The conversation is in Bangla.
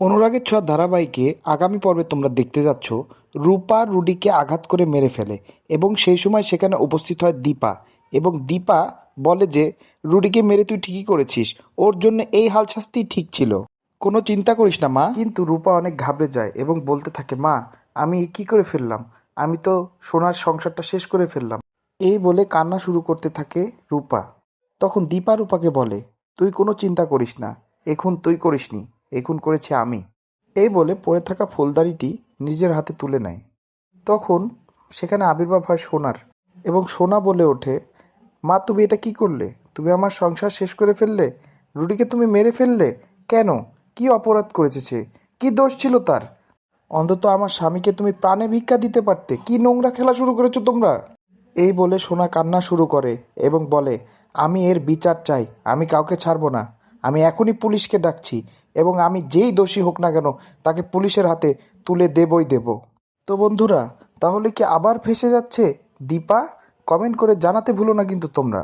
অনুরাগের ছোঁয়া ধারাবাহিকে আগামী পর্বে তোমরা দেখতে যাচ্ছ রূপা রুডিকে আঘাত করে মেরে ফেলে এবং সেই সময় সেখানে উপস্থিত হয় দীপা এবং দীপা বলে যে রুডিকে মেরে তুই ঠিকই করেছিস, ওর জন্য এই হাল শাস্তি ঠিক ছিল, কোনো চিন্তা করিস না মা। কিন্তু রূপা অনেক ঘাবড়ে যায় এবং বলতে থাকে, মা আমি কি করে ফেললাম, আমি তো সোনার সংসারটা শেষ করে ফেললাম। এই বলে কান্না শুরু করতে থাকে রূপা। তখন দীপা রূপাকে বলে, তুই কোনো চিন্তা করিস না, এখন তুই করিসনি, এখন করেছি আমি। এই বলে পড়ে থাকা ফুলদানিটি নিজের হাতে তুলে নেয়। তখন সেখানে আবির্ভাব হয় সোনার এবং সোনা বলে ওঠে, মা তুমি এটা কি করলে, তুমি আমার সংসার শেষ করে ফেললে, রুডিকে তুমি মেরে ফেললে কেন, কি অপরাধ করেছে সে, কি দোষ ছিল তার, অন্তত আমার স্বামীকে তুমি প্রাণে ভিক্ষা দিতে পারতে, কি নোংরা খেলা শুরু করেছো তোমরা। এই বলে সোনা কান্না শুরু করে এবং বলে, আমি এর বিচার চাই, আমি কাউকে ছাড়বো না, আমি এখনই পুলিশকে ডাকছি এবং আমি যেই দোষী হোক না কেন তাকে পুলিশের হাতে তুলে দেবই দেব। তো বন্ধুরা, তাহলে কি আবার ফেঁসে যাচ্ছে দীপা? কমেন্ট করে জানাতে ভুলো না কিন্তু তোমরা।